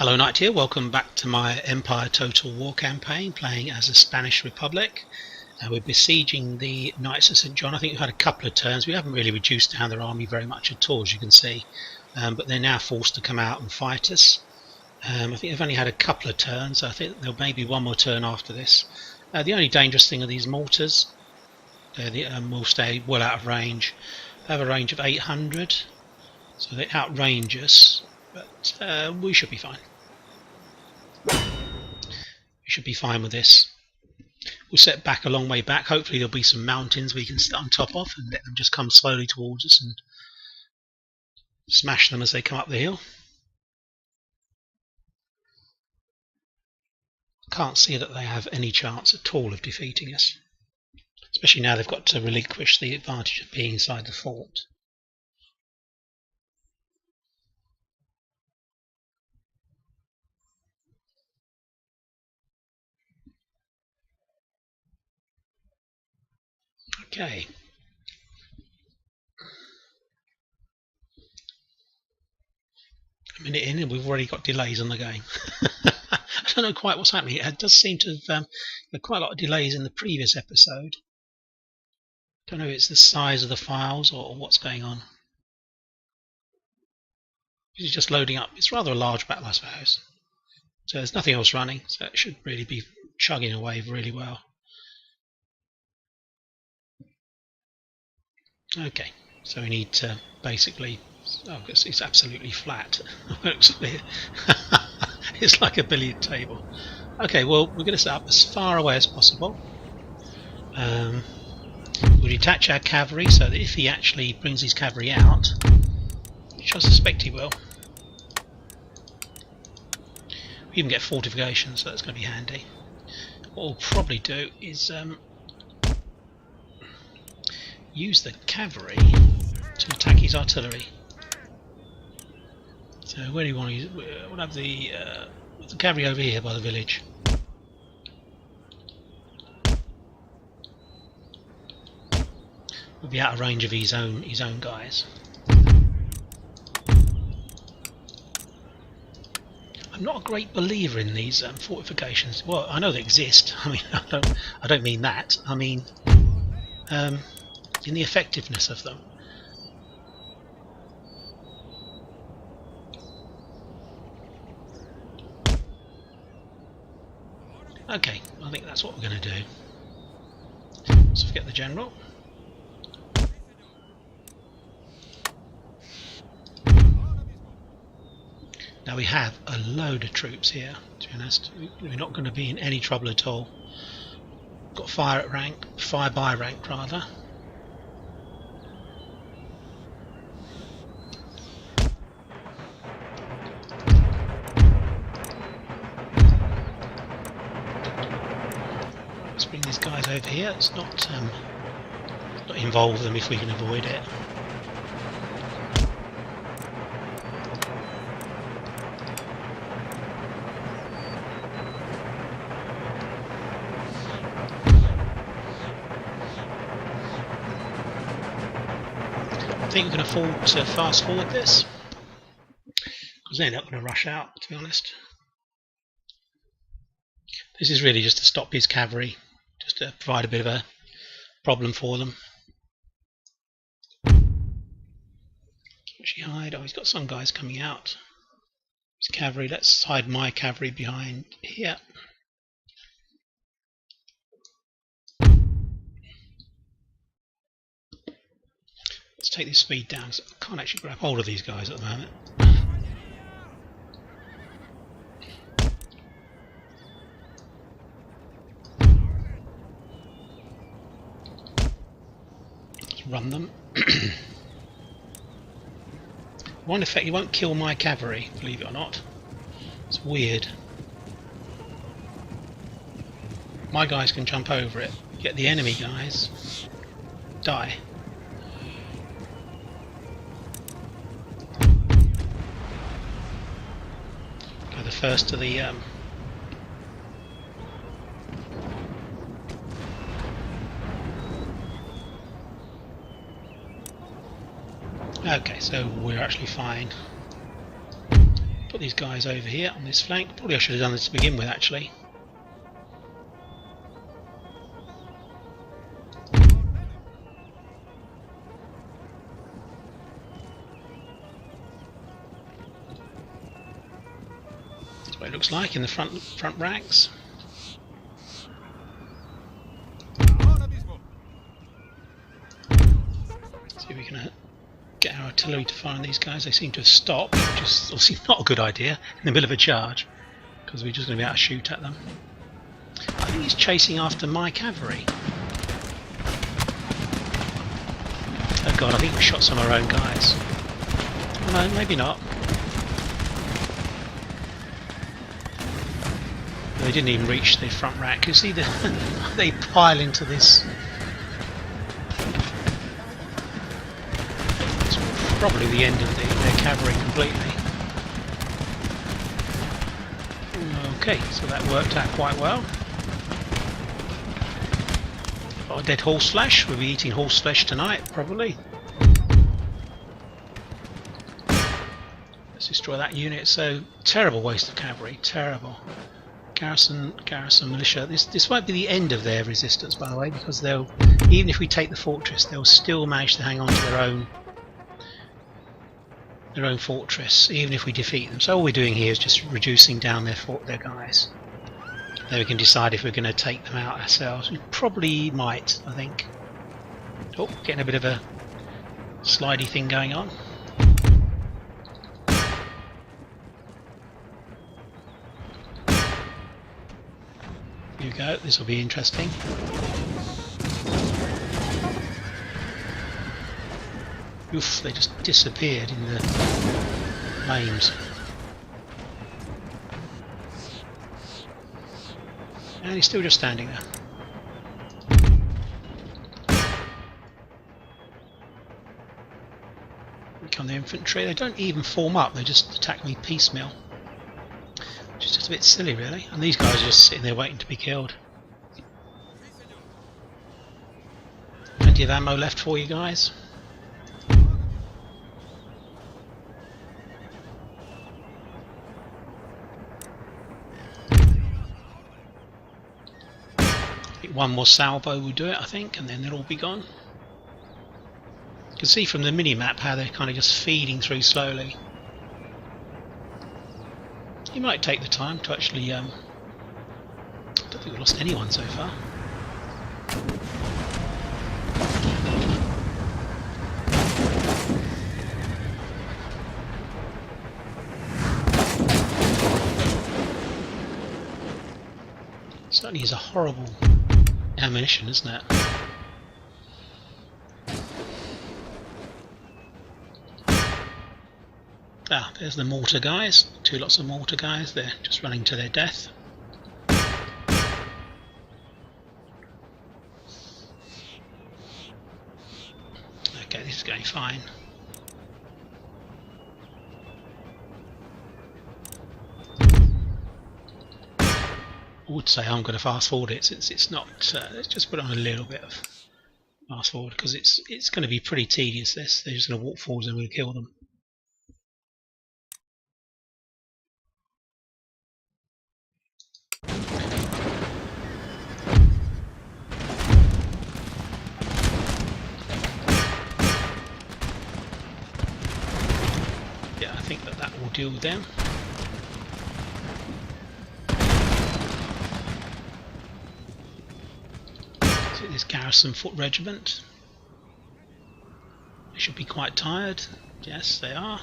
Hello Knight here, welcome back to my Empire Total War campaign, playing as the Spanish Republic. We're besieging the Knights of St. John. I think we've had a couple of turns. We haven't really reduced down their army very much at all, as you can see, but they're now forced to come out and fight us. I think they've only had a couple of turns. I think there may be one more turn after this. The only dangerous thing are these mortars. Will stay well out of range. They have a range of 800, so they outrange us, but we should be fine. We should be fine with this. We'll set back a long way back. Hopefully there'll be some mountains we can sit on top of and let them just come slowly towards us and smash them as they come up the hill. Can't see that they have any chance at all of defeating us, especially now they've got to relinquish the advantage of being inside the fort. Okay. A minute in and we've already got delays on the game. I don't know quite what's happening. It does seem to have had quite a lot of delays in the previous episode. Don't know if it's the size of the files or what's going on. This is just loading up. It's rather a large battle, I suppose. So there's nothing else running, so it should really be chugging away really well. Okay, so we need to basically... Oh, it's absolutely flat. It's like a billiard table. Okay, well, we're going to set up as far away as possible. We'll detach our cavalry so that if he actually brings his cavalry out, which I suspect he will, we even get fortifications, so that's going to be handy. What we'll probably do is use the cavalry to attack his artillery. So where do you want to use it? We'll have the cavalry over here by the village. We'll be out of range of his own guys. I'm not a great believer in these fortifications. Well, I know they exist. I mean, I don't mean that. I mean in the effectiveness of them. Okay, I think that's what we're going to do. Let's forget the general. Now we have a load of troops here, to be honest. We're not going to be in any trouble at all. Got fire by rank rather. Let's bring these guys over here. Let's not involve them if we can avoid it. I think we can afford to fast forward this because they're not going to rush out, to be honest. This is really just to stop his cavalry, just to provide a bit of a problem for them. Should she hide? Oh, he's got some guys coming out. His cavalry. Let's hide my cavalry behind here. Let's take this speed down, so I can't actually grab hold of these guys at the moment. Let's run them. One effect, he won't kill my cavalry, believe it or not. It's weird. My guys can jump over it, get the enemy guys, die. First to the okay, so we're actually fine. put these guys over here on this flank. Probably I should have done this to begin with, actually. That's what it looks like in the front ranks. See if we can get our artillery to fire on these guys. They seem to have stopped, which is obviously not a good idea in the middle of a charge, because we're just going to be able to shoot at them. I think he's chasing after my cavalry. Oh god, I think we shot some of our own guys. No, maybe not. They didn't even reach the front rank. You see, they pile into this. Probably the end of their cavalry completely. Okay, so that worked out quite well. Got a dead horse flesh. We'll be eating horse flesh tonight, probably. Let's destroy that unit. So terrible waste of cavalry. Terrible. Garrison militia. This won't be the end of their resistance, by the way, because they'll, even if we take the fortress, they'll still manage to hang on to their own fortress, even if we defeat them. So all we're doing here is just reducing down their guys. Then we can decide if we're going to take them out ourselves. We probably might, I think. Oh, getting a bit of a slidey thing going on. Here we go, this will be interesting. Oof, they just disappeared in the flames. And he's still just standing there. Here come the infantry. They don't even form up, they just attack me piecemeal. Which is just a bit silly, really. And these guys are just sitting there waiting to be killed. Plenty of ammo left for you guys. One more salvo will do it, I think, and then they'll all be gone. You can see from the mini-map how they're kind of just feeding through slowly. You might take the time to actually... I don't think we've lost anyone so far. Certainly is a horrible ammunition, isn't it? Ah, there's the mortar guys. Two lots of mortar guys. They're just running to their death. Okay, this is going fine. I would say I'm going to fast forward it since it's not. Let's just put on a little bit of fast forward because it's going to be pretty tedious. This they're just going to walk forwards and we'll kill them. Yeah, I think that will deal with them. This garrison foot regiment. They should be quite tired. Yes, they are.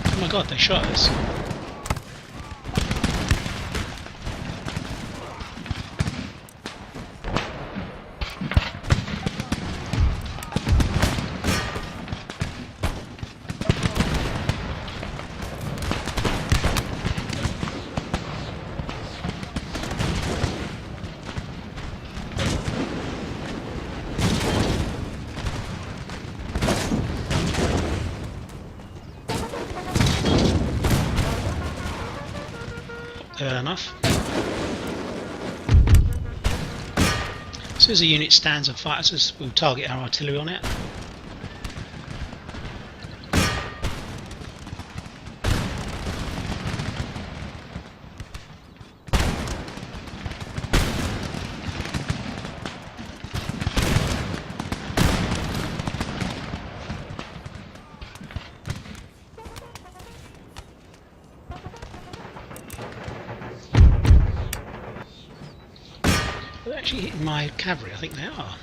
Oh my god, they shot us. Fair enough. As soon as a unit stands and fires us, we'll target our artillery on it. They're actually hitting my cavalry, I think they are.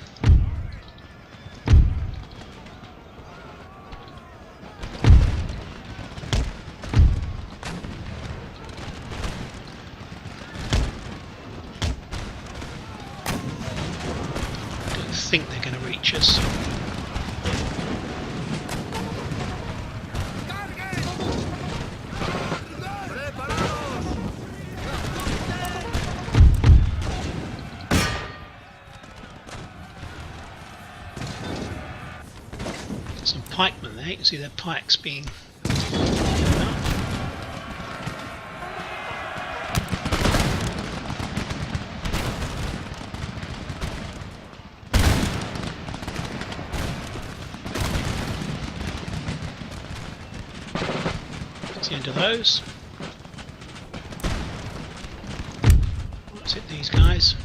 I don't think they're going to reach us. Some pikemen there, you can see their pikes being that's the end of those. Let's hit these guys.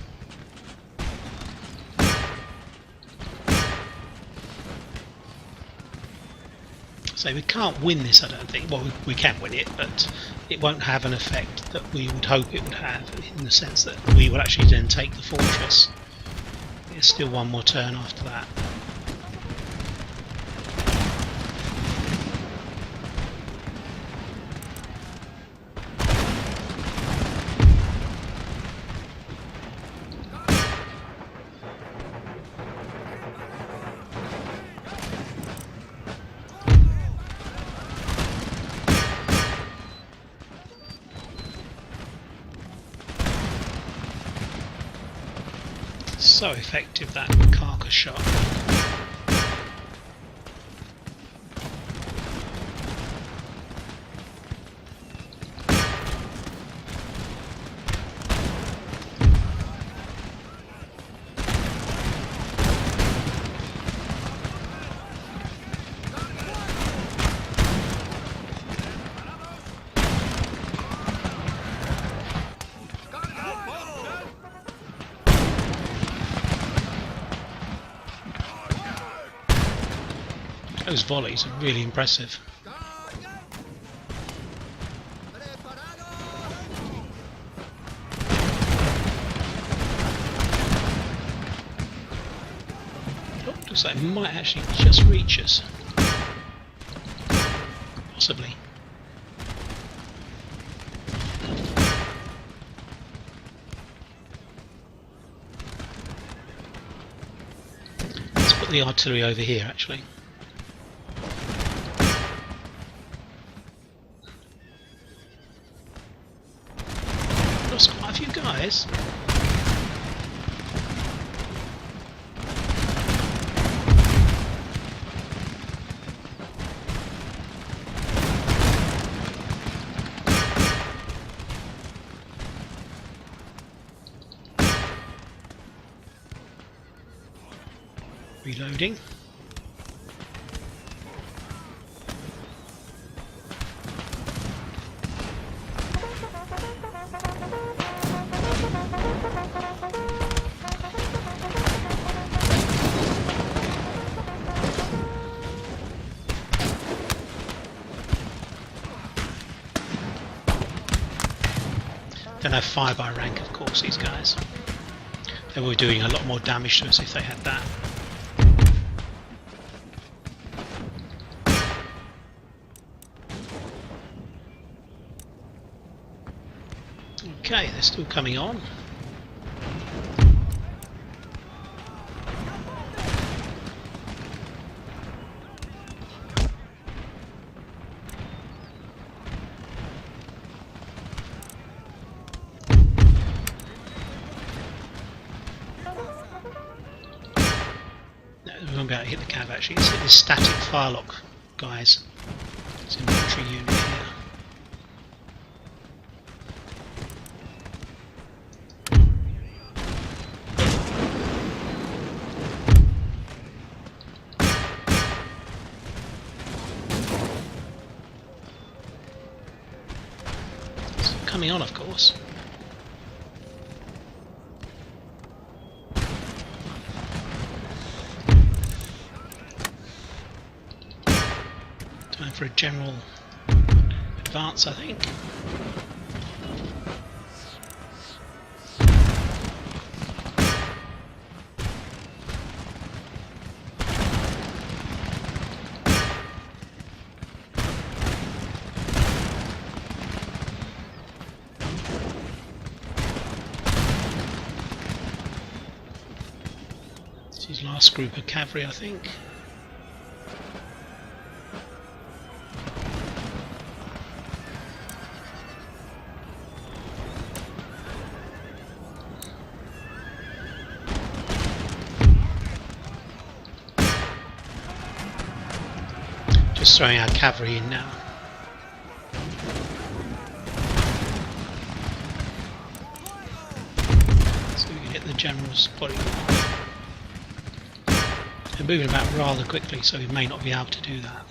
So we can't win this, I don't think. Well, we can win it, but it won't have an effect that we would hope it would have, in the sense that we will actually then take the fortress. There's still one more turn after that. So effective, that carcass shot. Those volleys are really impressive. Oh, looks like it might actually just reach us. Possibly. Let's put the artillery over here actually. Lost quite a few guys. Reloading. Don't have fire by rank, of course, these guys. They were doing a lot more damage to us if they had that. Okay, they're still coming on. We won't be able to hit the cav actually. It's hit this static firelock, guys. It's an infantry unit here. coming on, of course. Time for a general advance, I think. His last group of cavalry, I think. Just throwing our cavalry in now. So we can hit the general's body. They're moving about rather quickly, so we may not be able to do that.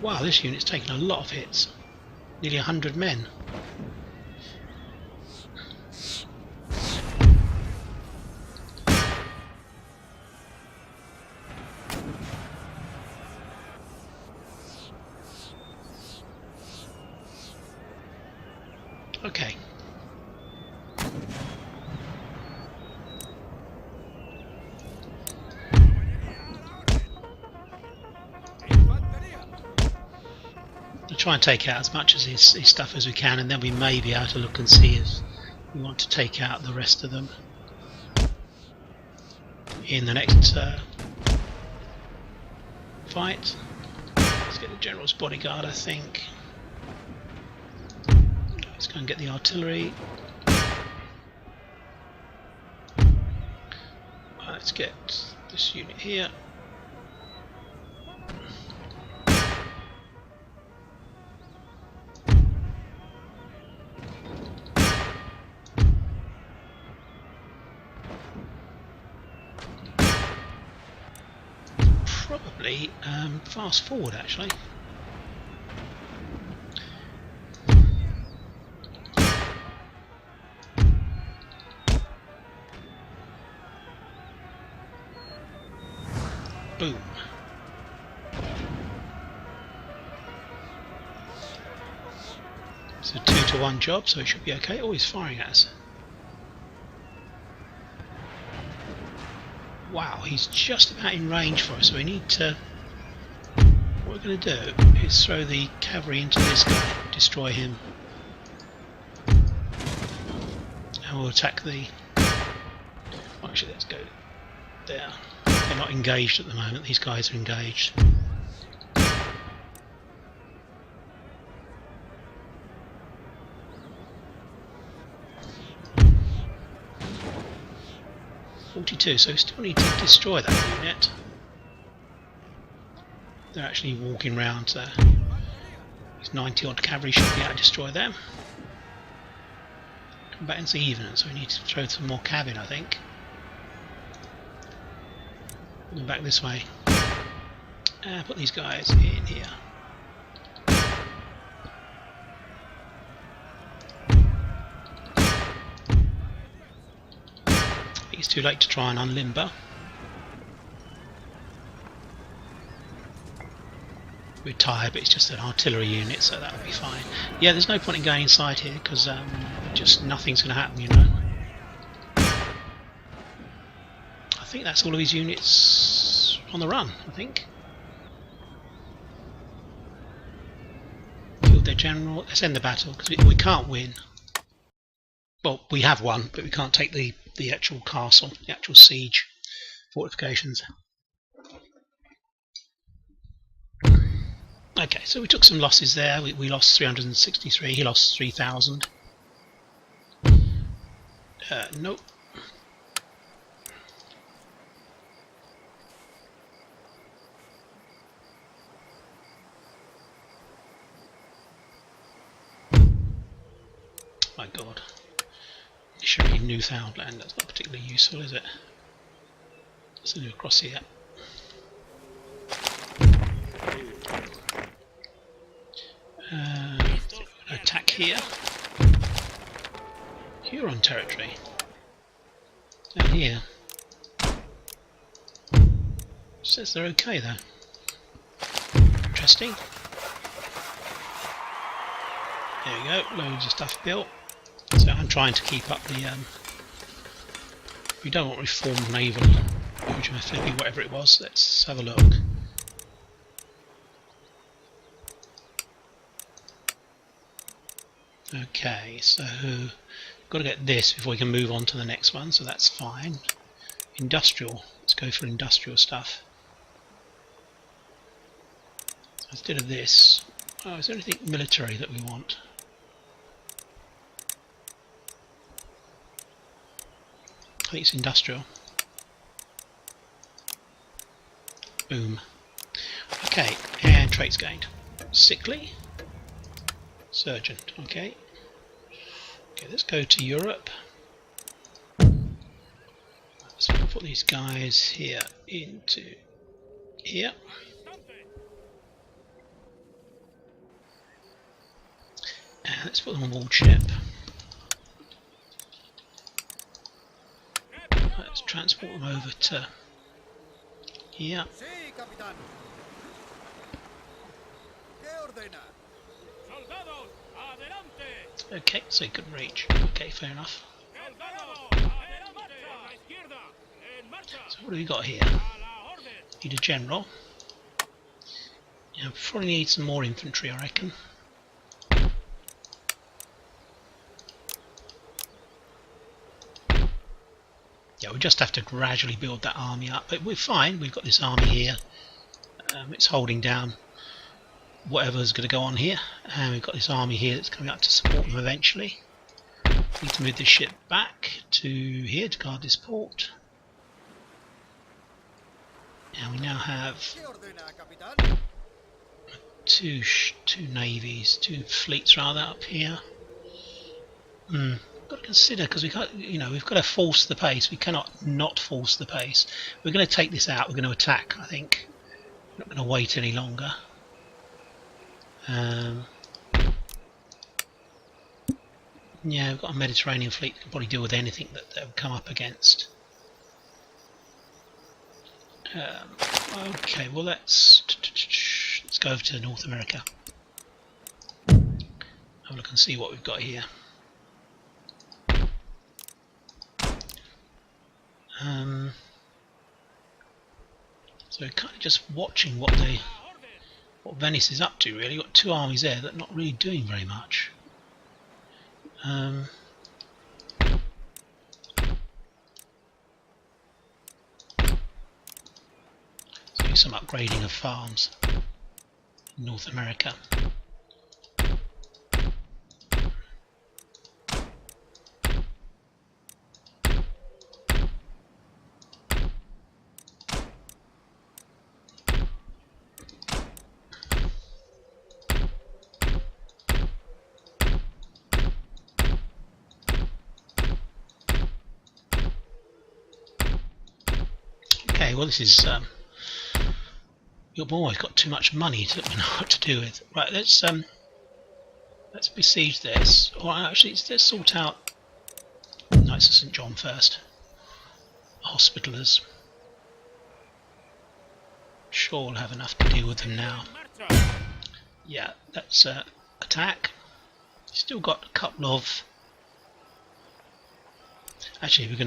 Wow, this unit's taken a lot of hits. Nearly 100 men. Okay. We'll try and take out as much of his stuff as we can, and then we may be able to look and see if we want to take out the rest of them in the next fight. Let's get the general's bodyguard, I think. Let's go and get the artillery. Let's get this unit here. Probably fast forward actually. Boom. It's a 2-to-1 job, so it should be okay. Oh, he's firing at us. Wow, he's just about in range for us, so we need to... What we're going to do is throw the cavalry into this guy, destroy him. And we'll attack the... Well, actually, let's go there. They're not engaged at the moment, these guys are engaged. .42, so we still need to destroy that unit. They're actually walking round, so these 90 odd cavalry should be able to destroy them. Combatants are even, so we need to throw some more cav in, I think. Put them back this way. Put these guys in here. It's too late to try and unlimber. We're tired, but it's just an artillery unit, so that'll be fine. Yeah, there's no point in going inside here because just nothing's going to happen, you know. I think that's all of his units on the run, I think. Killed their general. Let's end the battle because we can't win. Well, we have won, but we can't take the actual castle, the actual siege fortifications. Okay, so we took some losses there. We lost 363, he lost 3,000. Nope. My god. Surely Newfoundland, that's not particularly useful, is it? Let's do across here. here. Huron territory. Down here. Says they're okay though. Interesting. There we go, loads of stuff built. So I'm trying to keep up the we don't want reformed naval Flippy, whatever it was. Let's have a look. Okay, so got to get this before we can move on to the next one, so that's fine. Industrial, let's go for industrial stuff. Instead of this, oh, is there anything military that we want? I think it's industrial. Boom. Okay, and traits gained. Sickly. Surgeon, okay. Okay, let's go to Europe. Let's put these guys here into here. And let's put them on board ship. Let's transport them over to here. Okay, so you couldn't reach. Okay, fair enough. So what have we got here? Need a general. Yeah, probably need some more infantry, I reckon. Yeah, we just have to gradually build that army up, but we're fine. We've got this army here. It's holding down whatever's going to go on here, and we've got this army here that's coming up to support them eventually. We need to move this ship back to here to guard this port. And we now have two navies, two fleets rather, up here. Got to consider, because we can't, we've got to force the pace. We cannot not force the pace. We're going to take this out. We're going to attack, I think. We're not going to wait any longer. Yeah, we've got a Mediterranean fleet that can probably deal with anything that they'll come up against. Okay, well let's go over to North America. Have a look and see what we've got here. So kind of just watching what Venice is up to, really. Got two armies there that are not really doing very much. So do some upgrading of farms in North America. Well, this is you've always got too much money to know what to do with. Right, let's besiege this. Or actually, let's sort out Knights of St. John first. Hospitallers. Sure, we'll have enough to deal with them now. Yeah, let's attack. Still got a couple of. Actually, we're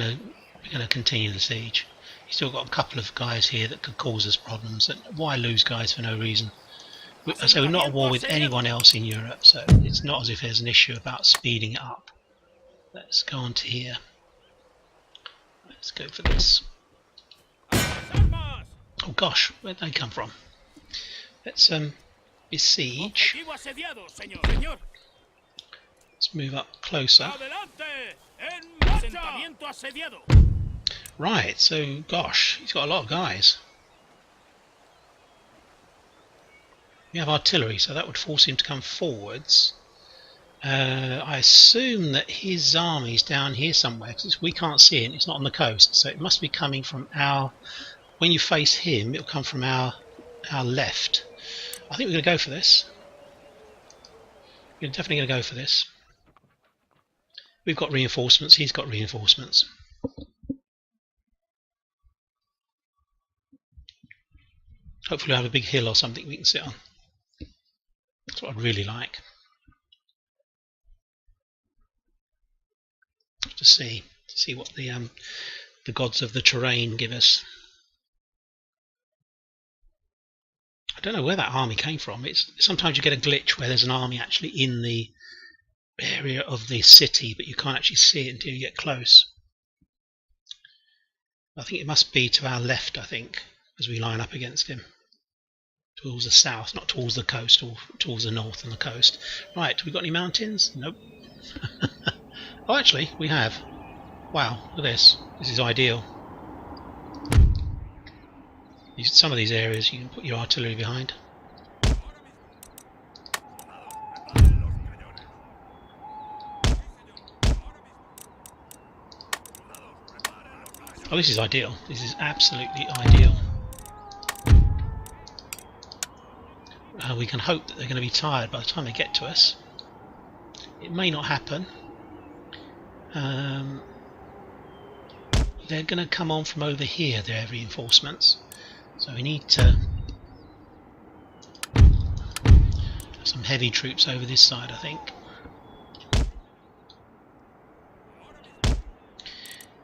gonna continue the siege. Still got a couple of guys here that could cause us problems. Why lose guys for no reason? So we're not at war with anyone else in Europe, so it's not as if there's an issue about speeding it up. Let's go on to here. Let's go for this. Oh gosh, where'd they come from? Let's besiege. Let's move up closer. Right, so gosh, he's got a lot of guys. We have artillery, so that would force him to come forwards. I assume that his army's down here somewhere, because we can't see it, it's not on the coast, so it must be coming from our... When you face him, it'll come from our left. I think we're going to go for this. We're definitely going to go for this. We've got reinforcements, he's got reinforcements. Hopefully we'll have a big hill or something we can sit on. That's what I'd really like. To see what the gods of the terrain give us. I don't know where that army came from. It's sometimes you get a glitch where there's an army actually in the area of the city, but you can't actually see it until you get close. I think it must be to our left, I think, as we line up against him. Towards the south, not towards the coast, or towards the north and the coast. Right, have we got any mountains? Nope. Oh, actually, we have. Wow, look at this. This is ideal. Some of these areas you can put your artillery behind. Oh, this is ideal. This is absolutely ideal. We can hope that they're going to be tired by the time they get to us. It may not happen. They're going to come on from over here, their reinforcements. So we need to have some heavy troops over this side, I think.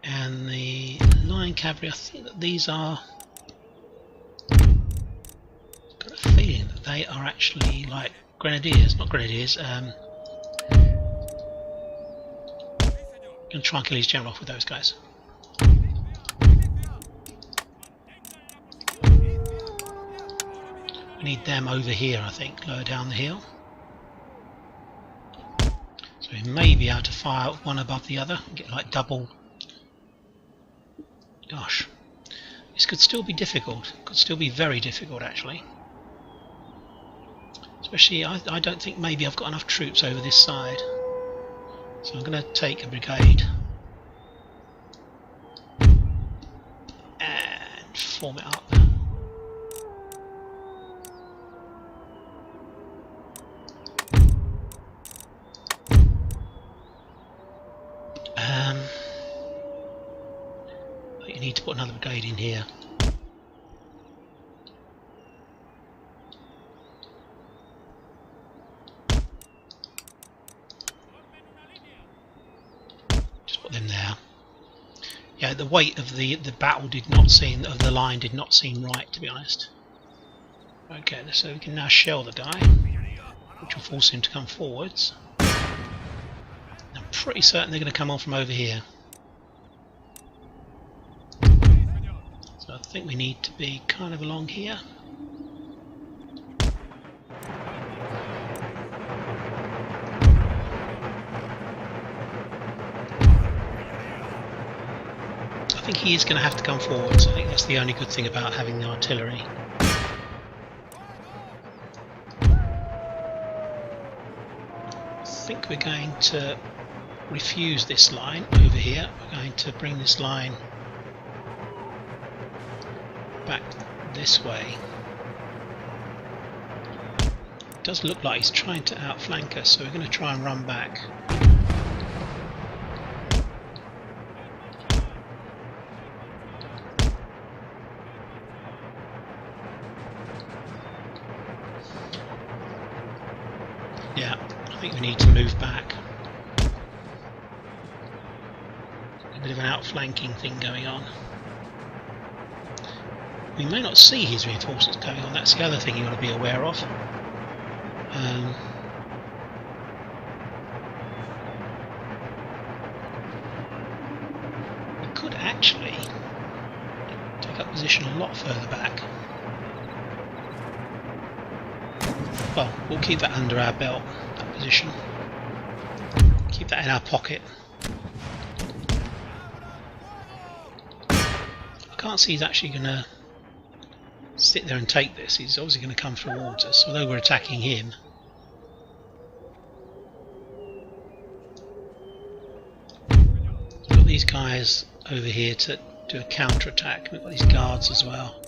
And the line cavalry, I think that these are... I've got a feeling that they are actually like grenadiers, not grenadiers. I'm going to try and kill his general off with those guys. We need them over here, I think, lower down the hill. So we may be able to fire one above the other and get like double. Gosh, this could still be difficult. Could still be very difficult, actually. Especially, I don't think maybe I've got enough troops over this side. So I'm going to take a brigade and form it up. You need to put another brigade in here. Just put them there. Yeah, the weight of the battle did not seem, of the line did not seem right, to be honest. Okay, so we can now shell the guy, which will force him to come forwards. I'm pretty certain they're going to come on from over here. So I think we need to be kind of along here. I think he is going to have to come forwards. I think that's the only good thing about having the artillery. I think we're going to refuse this line over here. We're going to bring this line back this way. It does look like he's trying to outflank us, so we're going to try and run back. Yeah, I think we need to move back. A bit of an outflanking thing going on. We may not see his reinforcements going on, that's the other thing you want to be aware of. We could actually take up position a lot further back. Well, we'll keep that under our belt, that position. Keep that in our pocket. I can't see he's actually going to sit there and take this. He's obviously going to come towards us, although we're attacking him. We've got these guys over here to do a counter-attack. We've got these guards as well.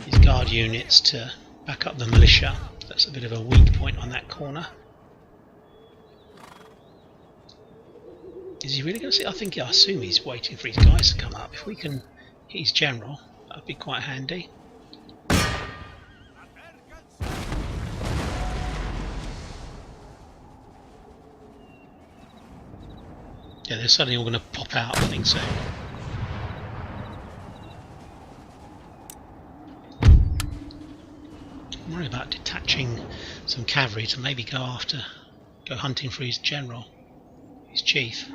These guard units to Back up the militia. That's a bit of a weak point on that corner. Is he really going to see? I assume he's waiting for his guys to come up. If we can hit his general, that would be quite handy. Yeah, they're suddenly all going to pop out, I think so. I'm worried about detaching some cavalry to maybe go hunting for his general, his chief.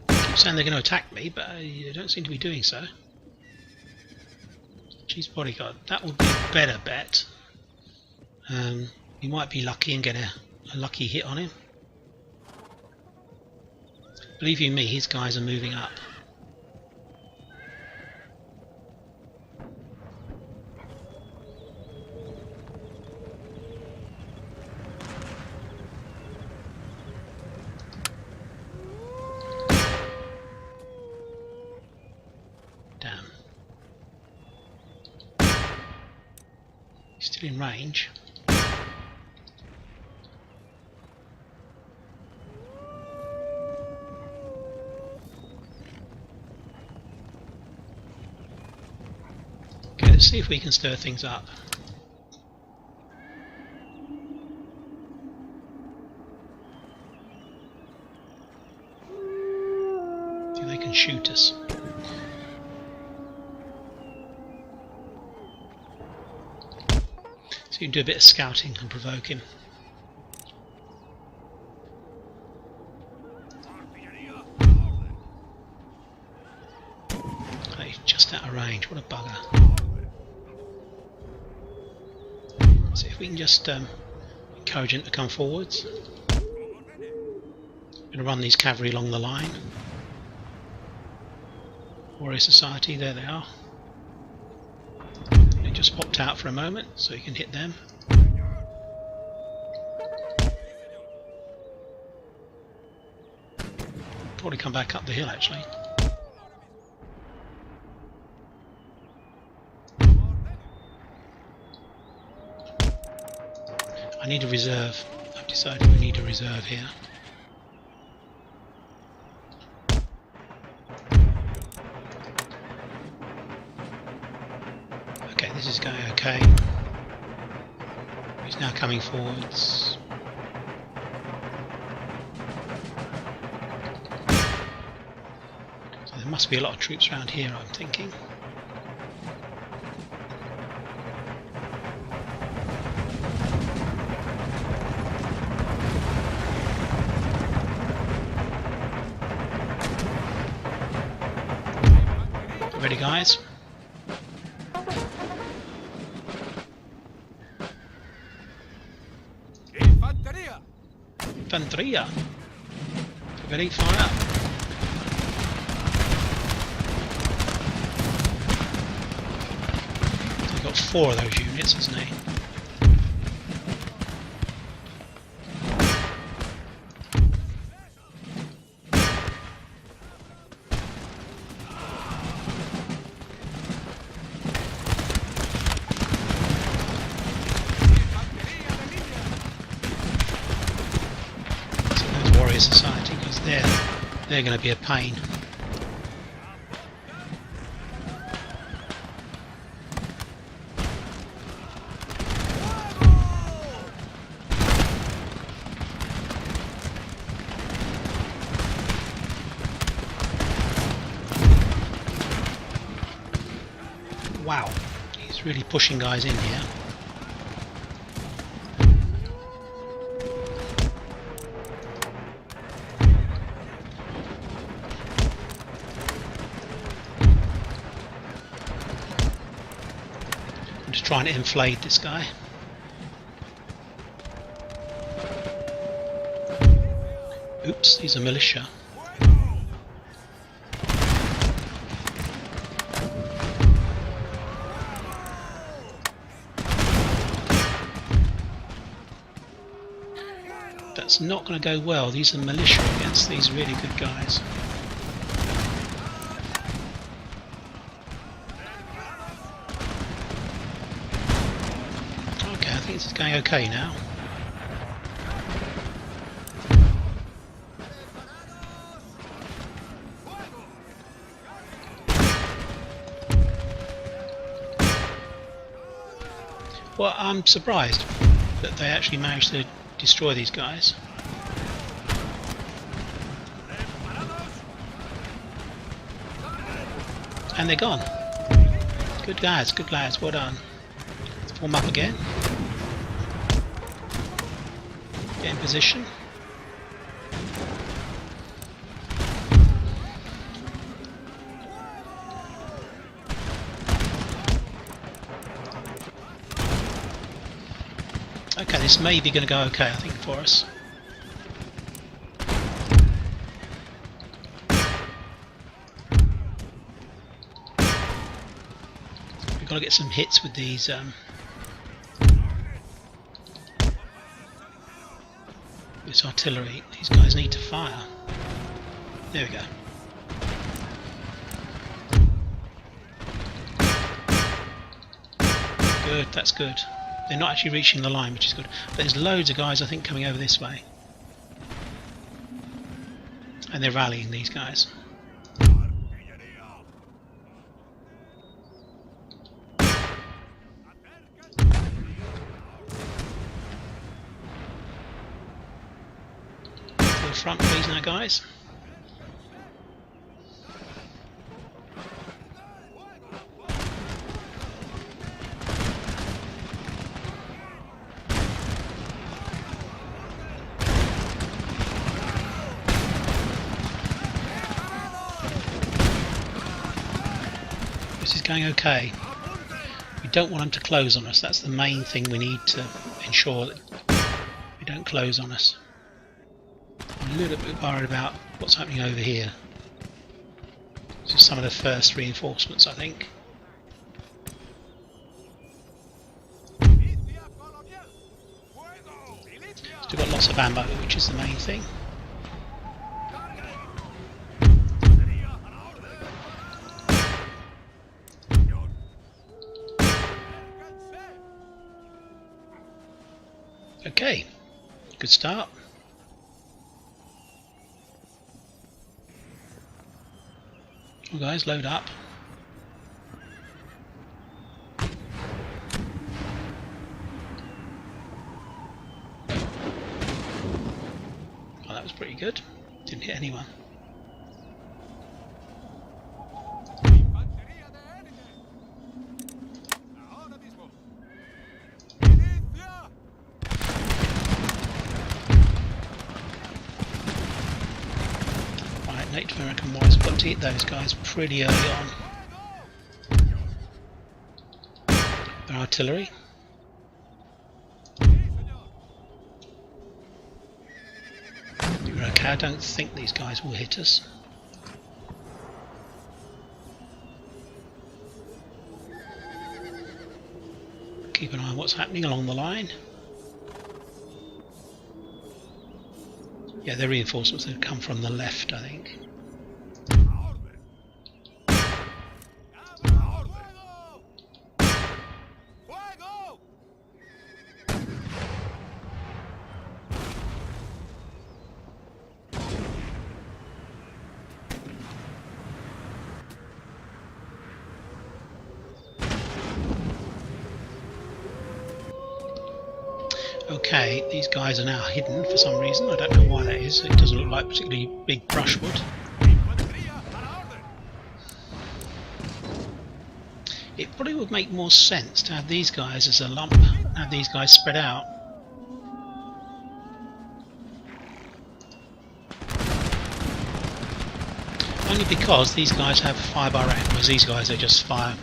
Keep saying they're going to attack me, but they don't seem to be doing so. Chief's bodyguard, that would be a better bet. We might be lucky and get a lucky hit on him. Believe you me, his guys are moving up. Damn. He's still in range. Let's see if we can stir things up. See if they can shoot us. So you can do a bit of scouting and provoke him. Oh, he's just out of range, what a bugger. So if we can just encourage him to come forwards. I'm going to run these cavalry along the line. Warrior Society, there they are. They just popped out for a moment, so you can hit them. Probably come back up the hill actually. I need a reserve. I've decided we need a reserve here. Okay, this is going okay. He's now coming forwards. So there must be a lot of troops around here, I'm thinking. Ready, guys? Infanteria! Ready, fire! He's got 4 of those units, hasn't he? Society, because they're going to be a pain. Wow, he's really pushing guys in here. Trying to inflate this guy. Oops, he's a militia. That's not going to go well. These are militia against these really good guys. this is going okay now. Well, I'm surprised that they actually managed to destroy these guys. And they're gone. Good lads, well done. Let's form up again. Get in position. Okay, this may be going to go okay, I think, for us. We've got to get some hits with these this artillery. These guys need to fire. There we go. Good, that's good. They're not actually reaching the line, which is good. But there's loads of guys, I think, coming over this way. And they're rallying these guys. To the front, please, now, guys. This is going okay. We don't want them to close on us. That's the main thing we need to ensure that we don't close on us. I'm a little bit worried about what's happening over here. This is some of the first reinforcements, I think. Still got lots of ammo, which is the main thing. Okay, good start. Well, guys, load up. Oh, that was pretty good. Didn't hit anyone. Native American wise, we've got to hit those guys pretty early on. Their artillery. Okay, I don't think these guys will hit us. Keep an eye on what's happening along the line. Yeah, the reinforcements have come from the left, I think. Okay, these guys are now hidden for some reason. I don't know why that is. It doesn't look like particularly big brushwood. It probably would make more sense to have these guys as a lump, have these guys spread out. Only because these guys have fire by rank, whereas these guys are just fire.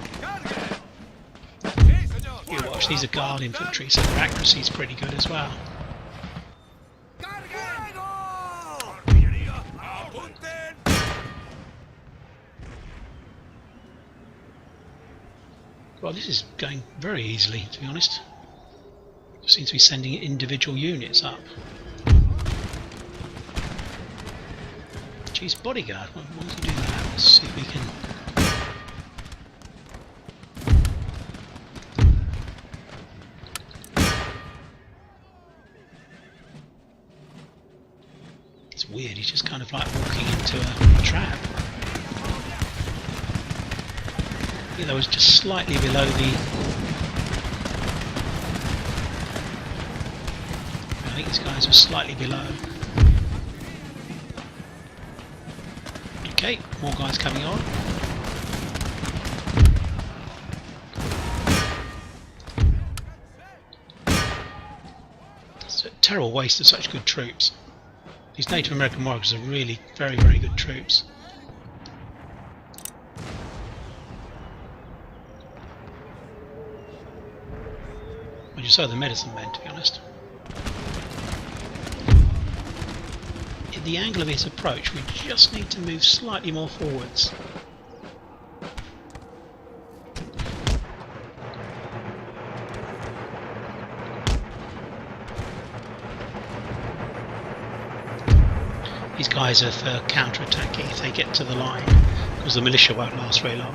You watch, these are guard infantry, so their accuracy is pretty good as well. Well, this is going very easily, to be honest. Just seems to be sending individual units up. Geez, bodyguard, why is he doing that? Let's see if we can... he's just kind of like walking into a trap. I think that was just slightly below the... I think these guys were slightly below. Okay, more guys coming on. It's a terrible waste of such good troops. These Native American warriors are really very, very good troops. Well, you saw the medicine men, to be honest. In the angle of his approach, we just need to move slightly more forwards. These guys are for counter-attacking if they get to the line, because the militia won't last very long.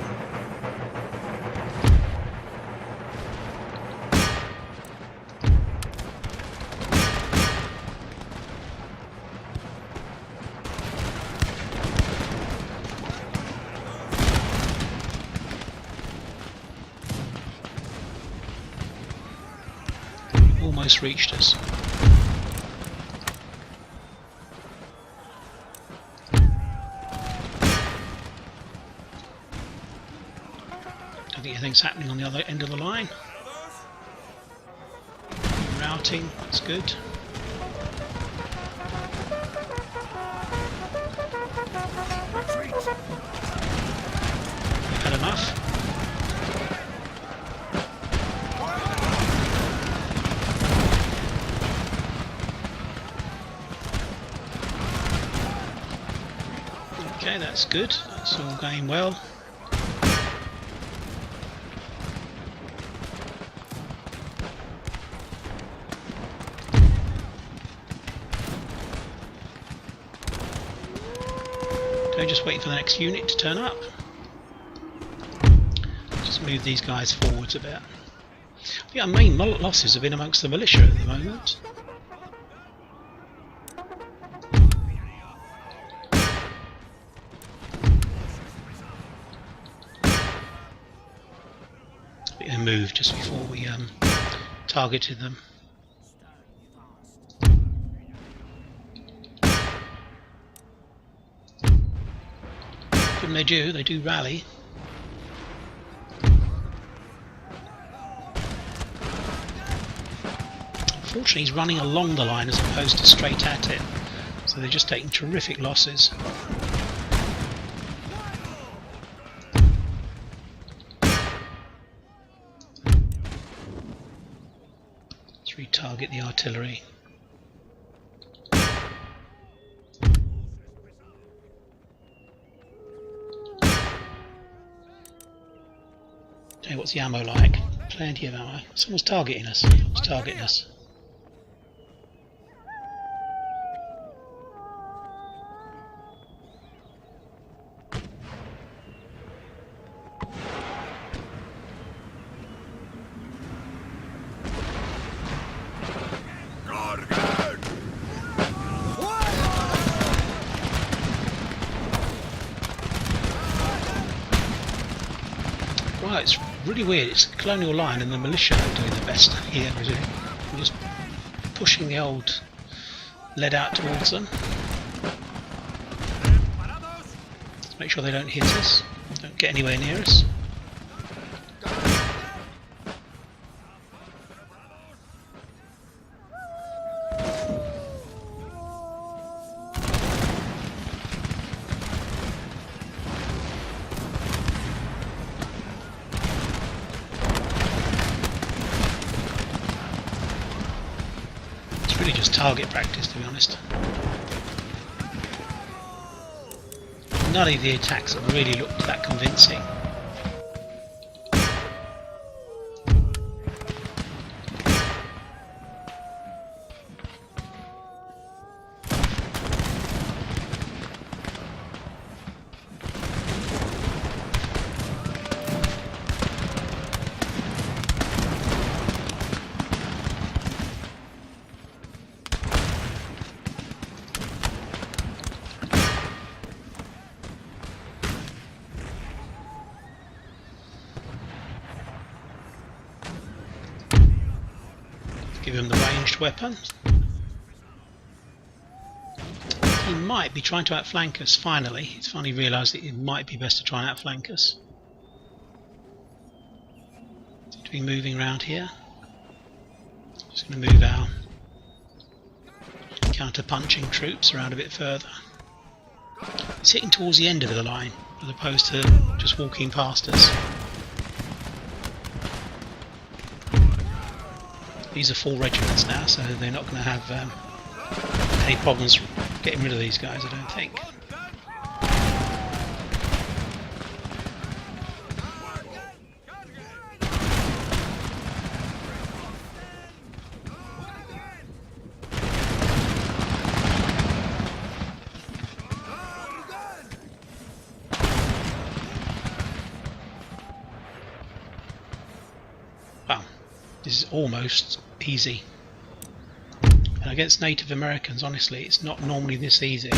Almost reached us. Don't think anything's happening on the other end of the line. Routing, that's good. We've had enough. Okay, that's good. That's all going well. Okay, just waiting for the next unit to turn up. Just move these guys forwards a bit. I think our main losses have been amongst the militia at the moment. They moved just before we targeted them. When they do rally. Unfortunately, he's running along the line as opposed to straight at it, so they're just taking terrific losses. Let's retarget the artillery. Hey, what's the ammo like? Plenty of ammo. Someone's targeting us. Someone's targeting us. Well, it's really weird. It's a colonial line and the militia are doing the best here, isn't it? We're just pushing the old lead out towards them. Let's make sure they don't hit us, don't get anywhere near us. Really just target practice, to be honest. None of the attacks have really looked that convincing. give him the ranged weapon. He might be trying to outflank us finally. He's finally realised that it might be best to try and outflank us. Seem to be moving around here. Just going to move our counter-punching troops around a bit further. It's hitting towards the end of the line as opposed to just walking past us. These are full regiments now, so they're not going to have any problems getting rid of these guys, I don't think. Wow, this is almost easy. And against Native Americans, honestly, it's not normally this easy.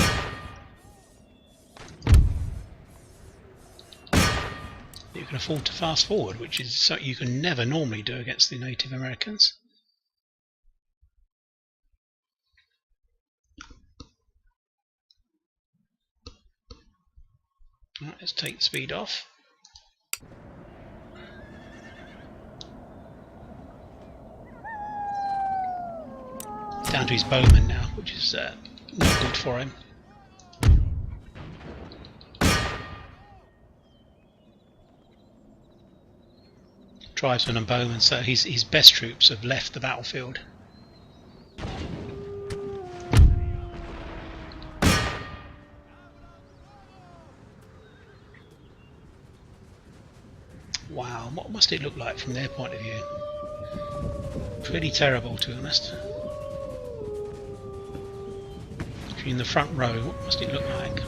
You can afford to fast forward, which is something you can never normally do against the Native Americans. Right, let's take the speed off. Down to his bowman now, which is not good for him. Tribesmen and bowmen, so his best troops have left the battlefield. Wow, what must it look like from their point of view? Pretty terrible, to be honest. In the front row, what must it look like?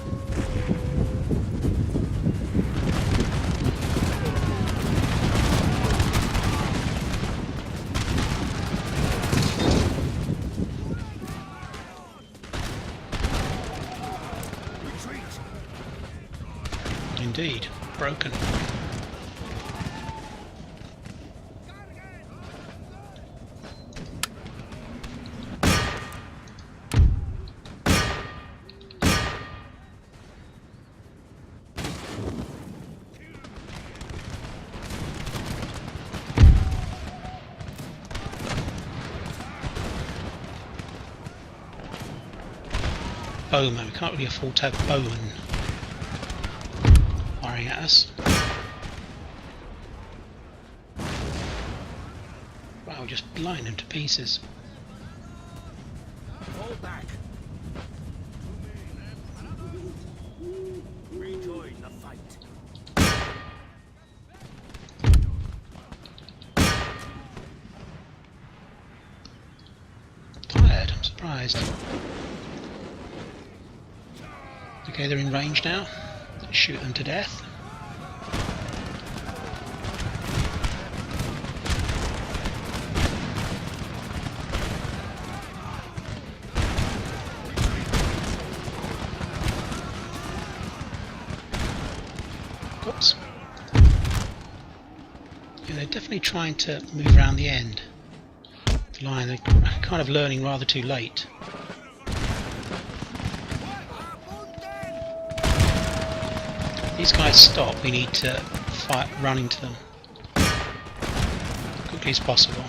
Indeed, broken. Bowman, we can't really afford to have bowmen firing at us. Wow, just blowing them to pieces. Fall back. Rejoin the fight. Tired, I'm surprised. Okay, they're in range now. Let's shoot them to death. Oops. Yeah, they're definitely trying to move around the end. The line, they're kind of learning rather too late. These guys stop, we need to run into them as quickly as possible.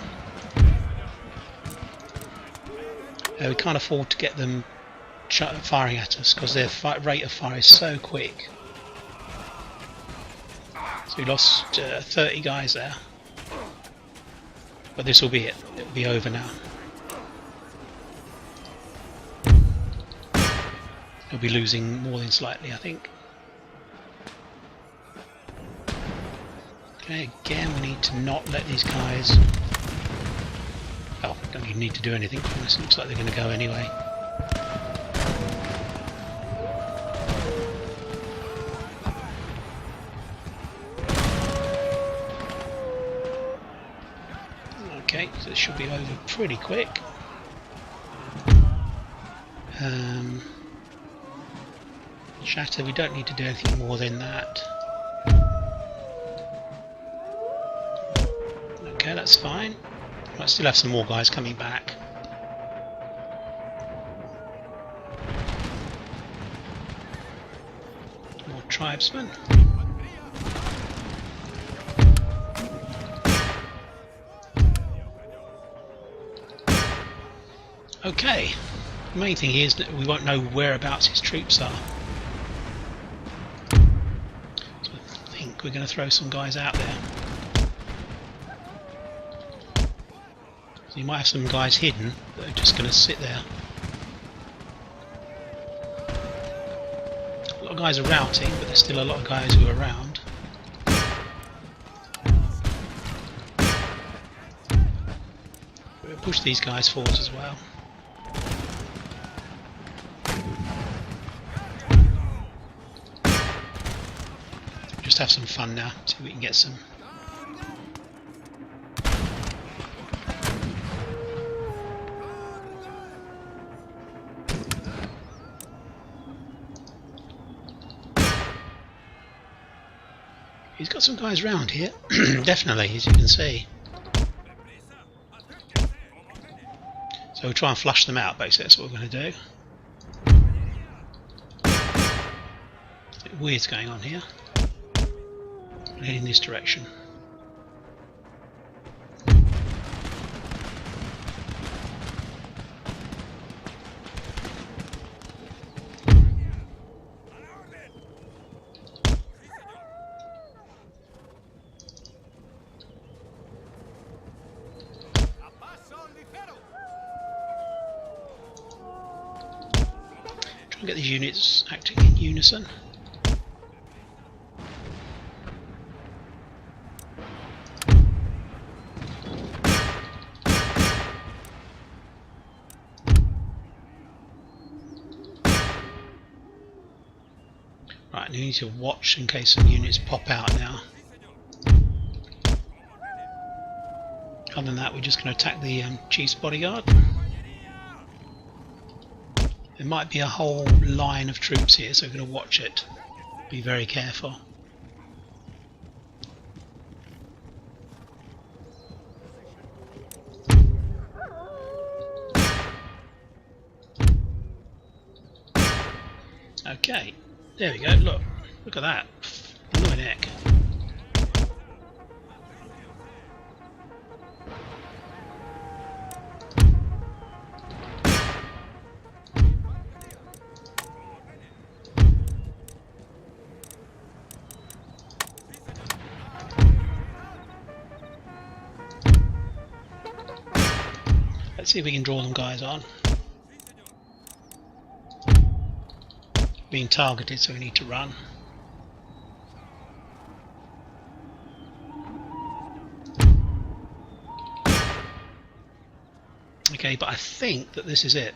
We can't afford to get them firing at us because their rate of fire is so quick. So we lost 30 guys there. But this will be it, it will be over now. We'll be losing more than slightly, I think. Okay, again we need to not let these guys... Oh, don't even need to do anything for this, looks like they're going to go anyway. Okay, so it should be over pretty quick. Shatter, we don't need to do anything more than that. Okay, that's fine. I still have some more guys coming back. More tribesmen. Okay, the main thing here is that we won't know whereabouts his troops are. So I think we're going to throw some guys out there. So you might have some guys hidden that are just going to sit there. A lot of guys are routing, but there's still a lot of guys who are around. We'll push these guys forward as well. Just have some fun now, see if we can get some. He's got some guys round here, definitely, as you can see. So we'll try and flush them out, basically, that's what we're going to do. A bit weird's going on here. I'm heading this direction. Try and get these units acting in unison. Right, you need to watch in case some units pop out now. Other than that, we're just going to attack the chief's bodyguard. There might be a whole line of troops here, so we're going to watch it. Be very careful. Okay, there we go. Look at that. Annoying heck. Let's see if we can draw them guys on. Being targeted, so we need to run. Okay, but I think that this is it.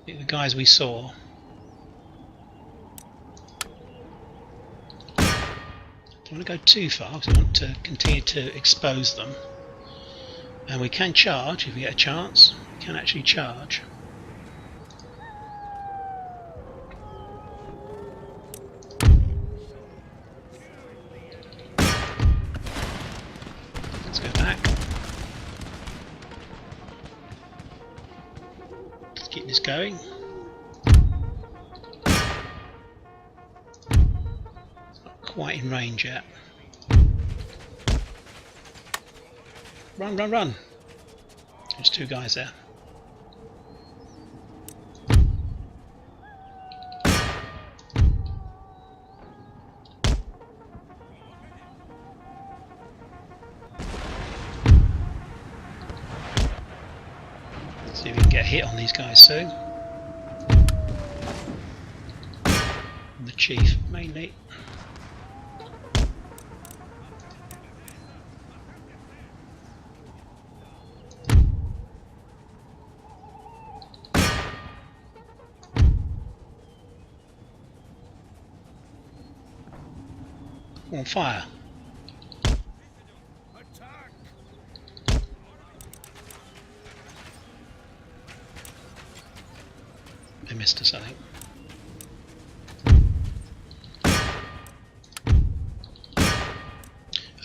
I think the guys we saw. Don't want to go too far because we want to continue to expose them. And we can charge if we get a chance. We can actually charge. Let's go back. Let's keep this going. It's not quite in range yet. Run, run, run! There's two guys there. Let's see if we can get a hit on these guys soon. And the chief, mainly. On fire. They missed us, I think.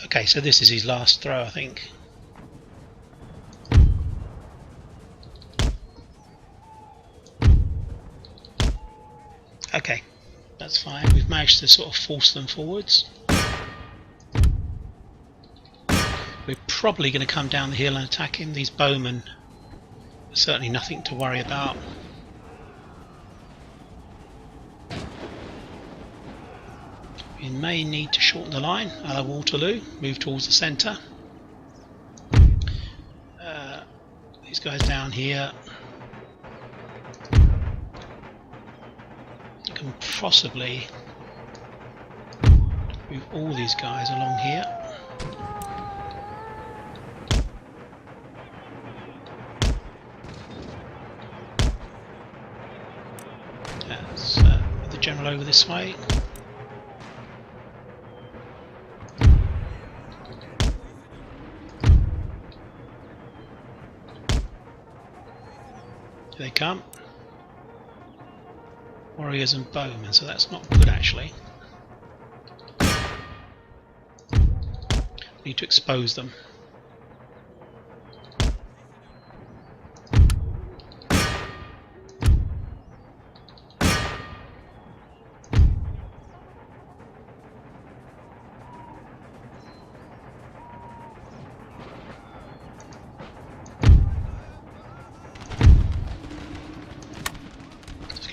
Okay, so this is his last throw, I think. Okay, that's fine. We've managed to sort of force them forwards. We're probably going to come down the hill and attack him. These bowmen are certainly nothing to worry about. We may need to shorten the line, a la Waterloo, move towards the centre. These guys down here can possibly move all these guys along here. That's the general over this way. Here they come. Warriors and bowmen, so that's not good actually. We need to expose them.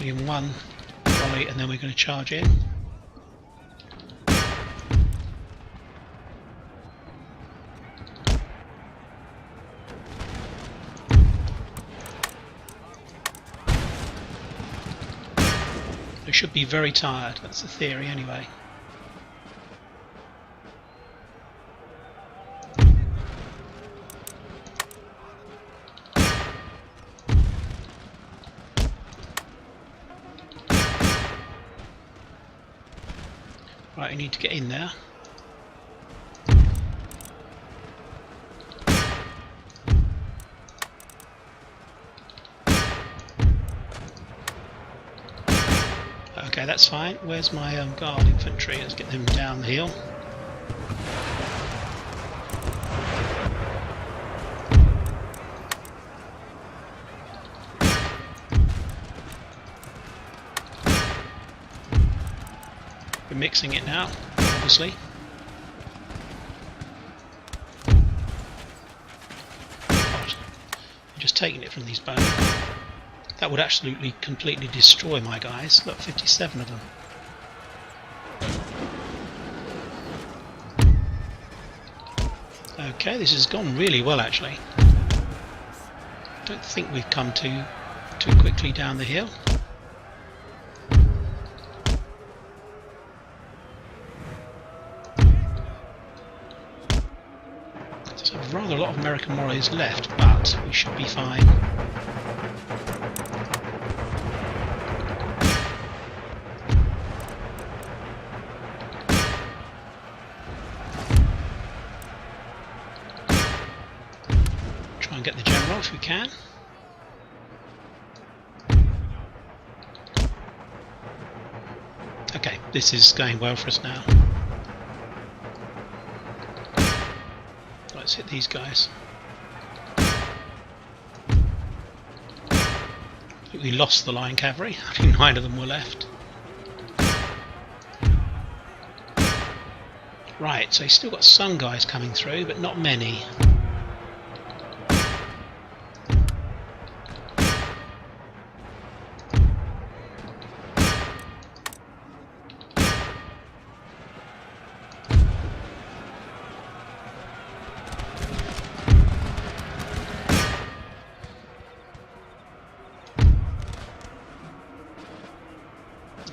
Give him one volley and then we're going to charge in. They should be very tired, that's the theory anyway. Right, I need to get in there. Okay, that's fine. Where's my guard infantry? Let's get them down the hill. We're mixing it now, obviously. God, I'm just taking it from these bones. That would absolutely completely destroy my guys. Look, 57 of them. Okay, this has gone really well actually. Don't think we've come too quickly down the hill. There's rather a lot of American warriors left, but we should be fine. Try and get the general if we can. Okay, this is going well for us now. Let's hit these guys. I think we lost the line cavalry. I think 9 of them were left. Right, so he's still got some guys coming through, but not many.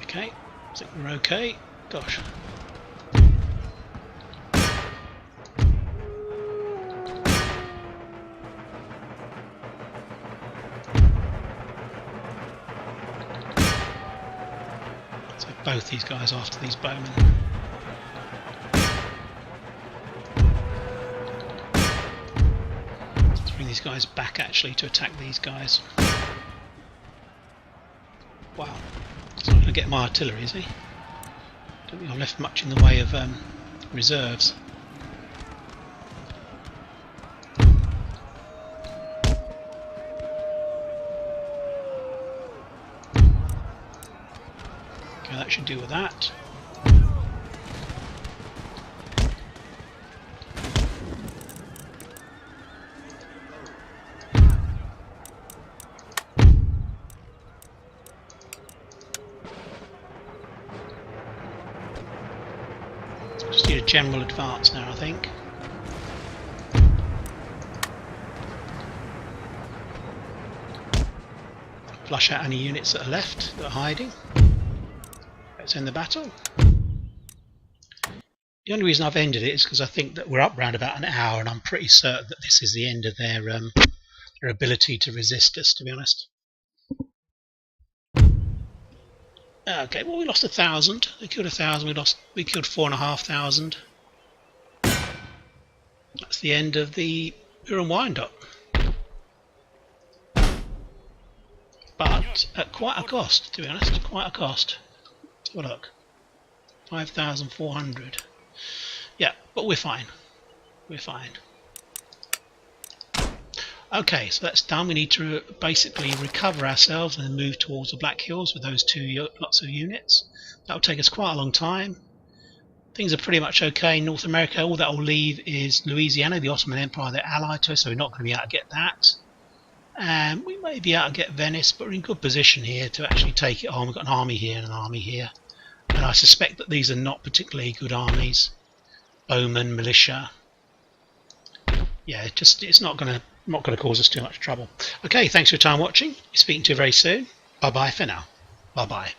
Okay, I think we're okay. Gosh. So both these guys after these bowmen. Let's bring these guys back actually to attack these guys. Wow. He's not going to get my artillery, is he? Don't think I've left much in the way of reserves. Okay, that should deal with that. Just need a general advance now, I think. Flush out any units that are left that are hiding. Let's end the battle. The only reason I've ended it is because I think that we're up round about an hour, and I'm pretty certain that this is the end of their ability to resist us, to be honest. Okay, well, we lost 1,000. They killed 1,000. We killed 4,500. That's the end of the Huron wind-up. But at quite a cost, to be honest. Quite a cost. Let's have a look. 5,400. Yeah, but we're fine. We're fine. Okay, so that's done. We need to basically recover ourselves and then move towards the Black Hills with those lots of units. That will take us quite a long time. Things are pretty much okay in North America. All that will leave is Louisiana, the Ottoman Empire. They're allied to us, so we're not going to be able to get that. And we may be able to get Venice, but we're in good position here to actually take it on. We've got an army here and an army here. And I suspect that these are not particularly good armies. Bowmen, militia. Yeah, it's not going to cause us too much trouble. Okay, thanks for your time watching. Speaking to you very soon. Bye bye for now. Bye bye.